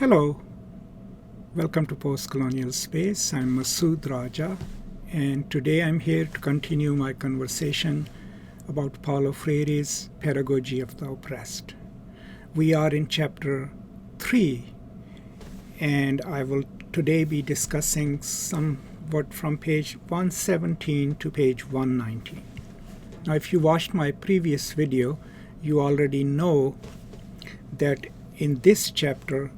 Hello, welcome to Post Colonial Space. I'm Masood Raja, and today I'm here to continue my conversation about Paulo Freire's Pedagogy of the Oppressed. We are in chapter 3, and I will today be discussing somewhat from page 117 to page 119. Now, if you watched my previous video, you already know that in this chapter,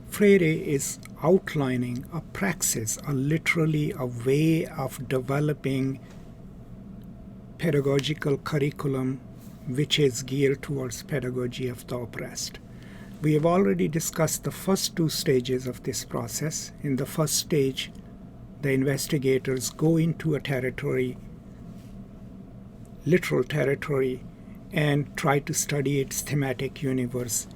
Freire is outlining a praxis, literally a way of developing pedagogical curriculum which is geared towards pedagogy of the oppressed. We have already discussed the first two stages of this process. In the first stage, the investigators go into a territory, literal territory, and try to study its thematic universe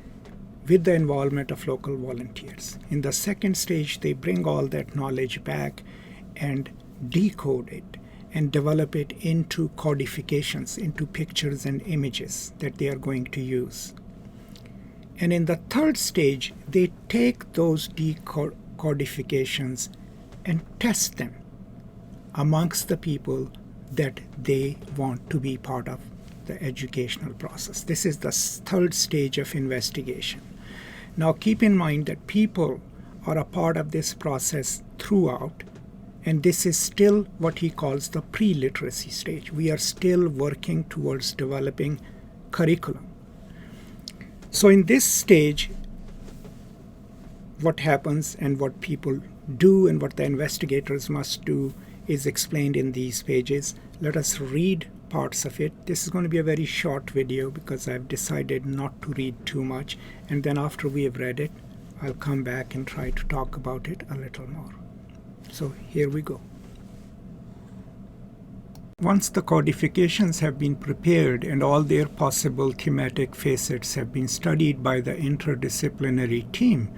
with the involvement of local volunteers. In the second stage, they bring all that knowledge back and decode it and develop it into codifications, into pictures and images that they are going to use. And in the third stage, they take those decodifications and test them amongst the people that they want to be part of the educational process. This is the third stage of investigation. Now keep in mind that people are a part of this process throughout, and this is still what he calls the pre-literacy stage. We are still working towards developing curriculum. So in this stage, what happens and what people do and what the investigators must do is explained in these pages. Let us read parts of it. This is going to be a very short video because I've decided not to read too much, and then after we have read it, I'll come back and try to talk about it a little more. So here we go. Once the codifications have been prepared and all their possible thematic facets have been studied by the interdisciplinary team,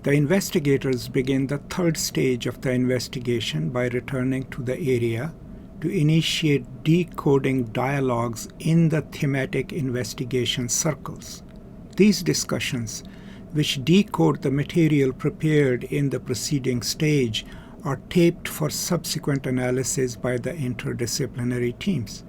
the investigators begin the third stage of the investigation by returning to the area to initiate decoding dialogues in the thematic investigation circles. These discussions, which decode the material prepared in the preceding stage, are taped for subsequent analysis by the interdisciplinary teams.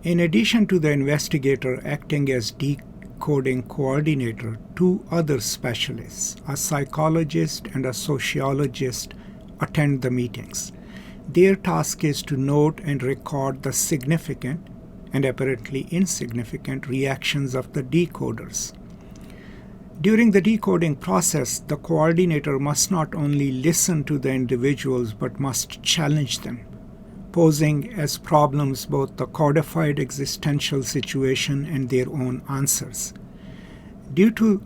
In addition to the investigator acting as decoding coordinator, two other specialists, a psychologist and a sociologist, attend the meetings. Their task is to note and record the significant and apparently insignificant reactions of the decoders. During the decoding process, the coordinator must not only listen to the individuals but must challenge them, posing as problems both the codified existential situation and their own answers. Due to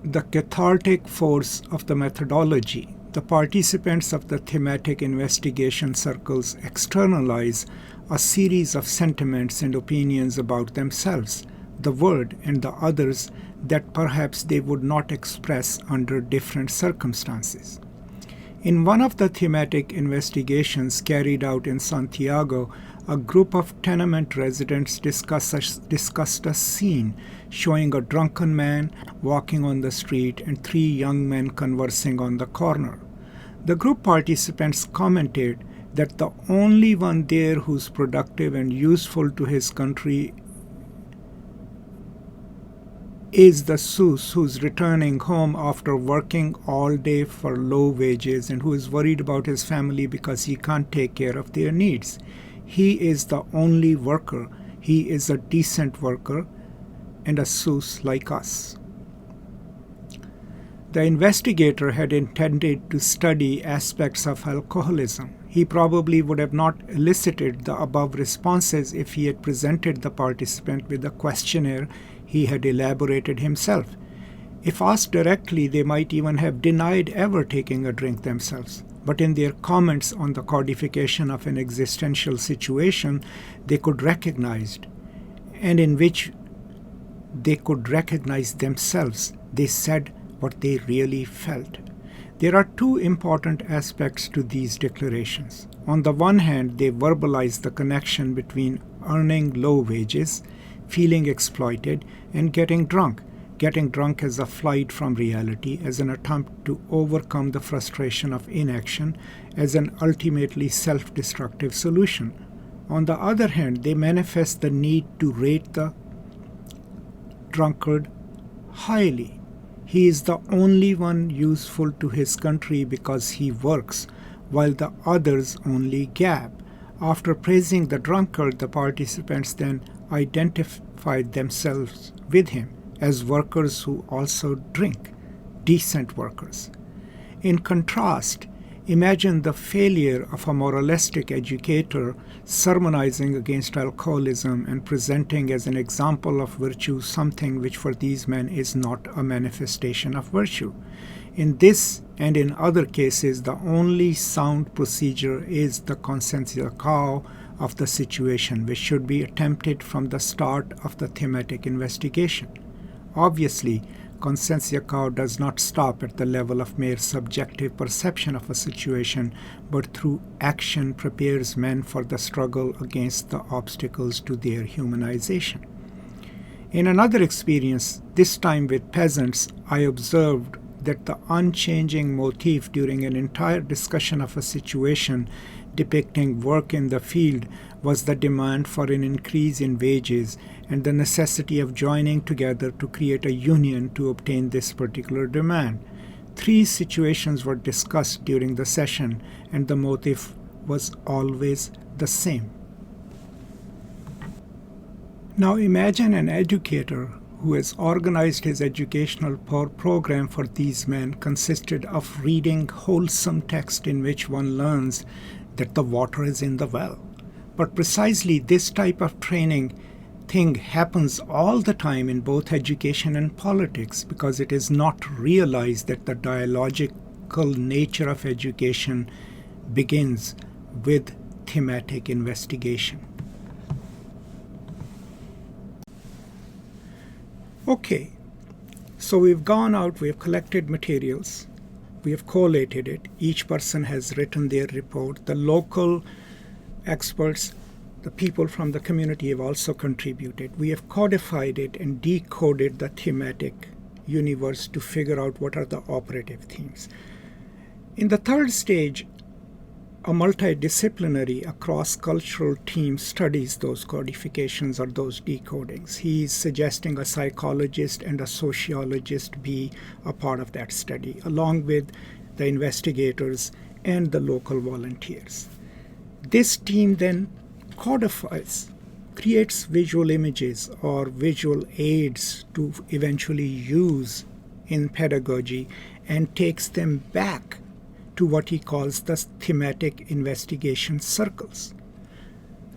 the cathartic force of the methodology, the participants of the thematic investigation circles externalize a series of sentiments and opinions about themselves, the world, and the others that perhaps they would not express under different circumstances. In one of the thematic investigations carried out in Santiago, a group of tenement residents discussed a scene showing a drunken man walking on the street and three young men conversing on the corner. The group participants commented that the only one there who's productive and useful to his country is the Sus who's returning home after working all day for low wages and who is worried about his family because he can't take care of their needs. He is the only worker. He is a decent worker and a Sus like us. The investigator had intended to study aspects of alcoholism. He probably would have not elicited the above responses if he had presented the participant with a questionnaire he had elaborated himself. If asked directly, they might even have denied ever taking a drink themselves. But in their comments on the codification of an existential situation they could recognize, and in which they could recognize themselves, they said what they really felt. There are two important aspects to these declarations. On the one hand, they verbalize the connection between earning low wages, feeling exploited, and getting drunk. getting drunk as a flight from reality, as an attempt to overcome the frustration of inaction, as an ultimately self-destructive solution. On the other hand, they manifest the need to rate the drunkard highly. He is the only one useful to his country because he works, while the others only gab. After praising the drunkard, the participants then identified themselves with him as workers who also drink, decent workers. In contrast, imagine the failure of a moralistic educator sermonizing against alcoholism and presenting as an example of virtue something which for these men is not a manifestation of virtue. In this and in other cases, the only sound procedure is the conscientia causa of the situation, which should be attempted from the start of the thematic investigation. Obviously, conscientia causa does not stop at the level of mere subjective perception of a situation, but through action prepares men for the struggle against the obstacles to their humanization. In another experience, this time with peasants, I observed that the unchanging motif during an entire discussion of a situation depicting work in the field was the demand for an increase in wages and the necessity of joining together to create a union to obtain this particular demand. 3 situations were discussed during the session, and the motive was always the same. Now imagine an educator who has organized his educational program for these men consisted of reading wholesome text in which one learns that the water is in the well. But precisely this type of training thing happens all the time in both education and politics, because it is not realized that the dialogical nature of education begins with thematic investigation. Okay, so we've gone out, we have collected materials, we have collated it, each person has written their report, the local experts, the people from the community have also contributed. We have codified it and decoded the thematic universe to figure out what are the operative themes. In the third stage, a multidisciplinary, a cross-cultural team studies those codifications or those decodings. He's suggesting a psychologist and a sociologist be a part of that study, along with the investigators and the local volunteers. This team then codifies, creates visual images or visual aids to eventually use in pedagogy, and takes them back to what he calls the thematic investigation circles.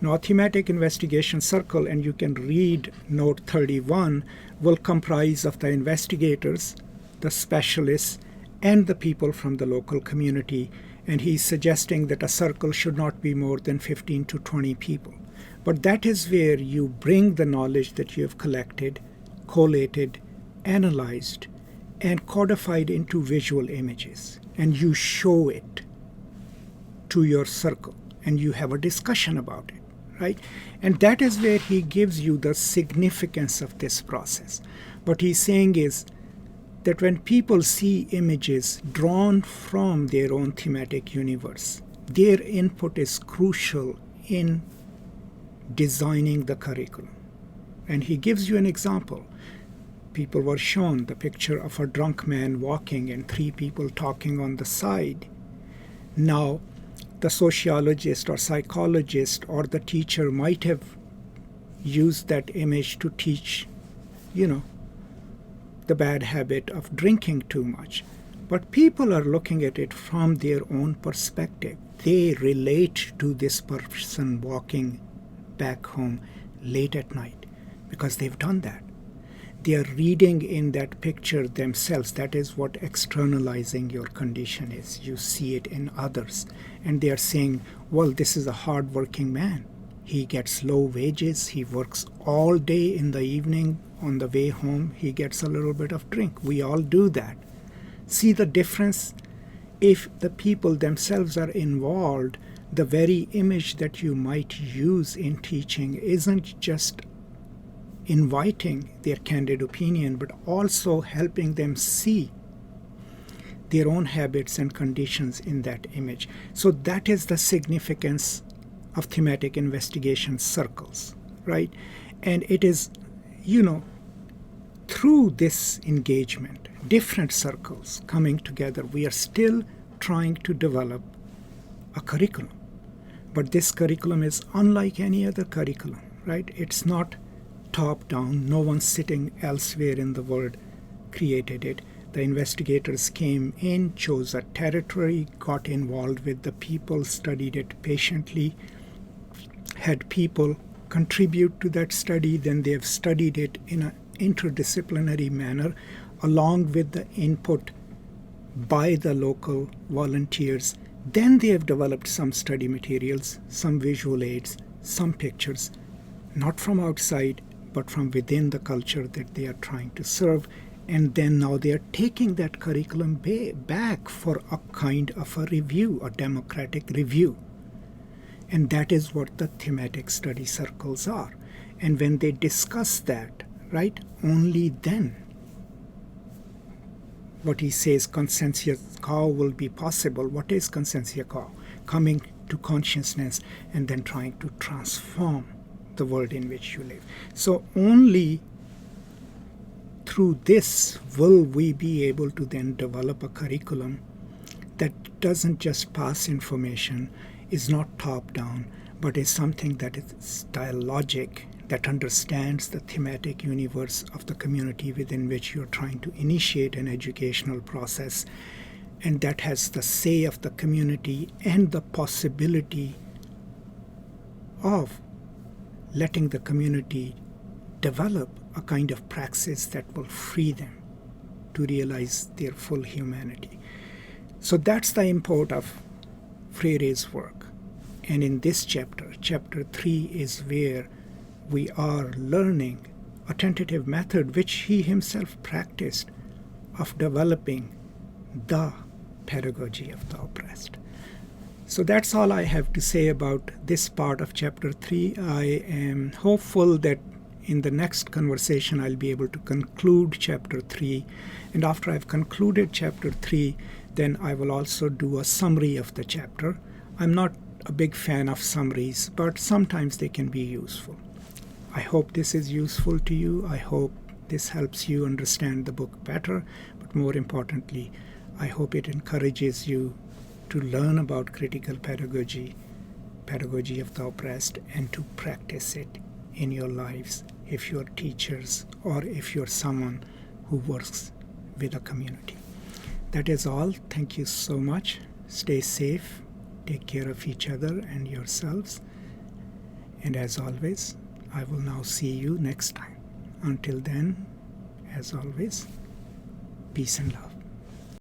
Now, a thematic investigation circle, and you can read note 31, will comprise of the investigators, the specialists, and the people from the local community. And he's suggesting that a circle should not be more than 15 to 20 people. But that is where you bring the knowledge that you have collected, collated, analyzed, and codified into visual images. And you show it to your circle, and you have a discussion about it, right? And that is where he gives you the significance of this process. What he's saying is that when people see images drawn from their own thematic universe, their input is crucial in designing the curriculum. And he gives you an example. People were shown the picture of a drunk man walking and 3 people talking on the side. Now, the sociologist or psychologist or the teacher might have used that image to teach, the bad habit of drinking too much. But people are looking at it from their own perspective. They relate to this person walking back home late at night because they've done that. They are reading in that picture themselves. That is what externalizing your condition is. You see it in others. And they are saying, well, this is a hard-working man. He gets low wages. He works all day. In the evening, on the way home, he gets a little bit of drink. We all do that. See the difference? If the people themselves are involved, the very image that you might use in teaching isn't just inviting their candid opinion, but also helping them see their own habits and conditions in that image. So that is the significance of thematic investigation circles, right? And it is, through this engagement, different circles coming together, we are still trying to develop a curriculum. But this curriculum is unlike any other curriculum, right? It's not top-down. No one sitting elsewhere in the world created it. The investigators came in, chose a territory, got involved with the people, studied it patiently, had people contribute to that study. Then they have studied it in an interdisciplinary manner, along with the input by the local volunteers. Then they have developed some study materials, some visual aids, some pictures, not from outside, but from within the culture that they are trying to serve. And then now they are taking that curriculum back for a kind of a review, a democratic review. And that is what the thematic study circles are. And when they discuss that, right, only then what he says, consensus cau will be possible. What is consensus cau? Coming to consciousness and then trying to transform the world in which you live. So only through this will we be able to then develop a curriculum that doesn't just pass information, is not top-down, but is something that is dialogic, that understands the thematic universe of the community within which you're trying to initiate an educational process, and that has the say of the community and the possibility of letting the community develop a kind of praxis that will free them to realize their full humanity. So that's the import of Freire's work. And in this chapter, chapter 3, is where we are learning a tentative method which he himself practiced of developing the pedagogy of the oppressed. So that's all I have to say about this part of chapter 3. I am hopeful that in the next conversation I'll be able to conclude chapter 3. And after I've concluded chapter 3, then I will also do a summary of the chapter. I'm not a big fan of summaries, but sometimes they can be useful. I hope this is useful to you. I hope this helps you understand the book better. But more importantly, I hope it encourages you to learn about critical pedagogy, pedagogy of the oppressed, and to practice it in your lives if you're teachers or if you're someone who works with a community. That is all. Thank you so much. Stay safe. Take care of each other and yourselves. And as always, I will now see you next time. Until then, as always, peace and love.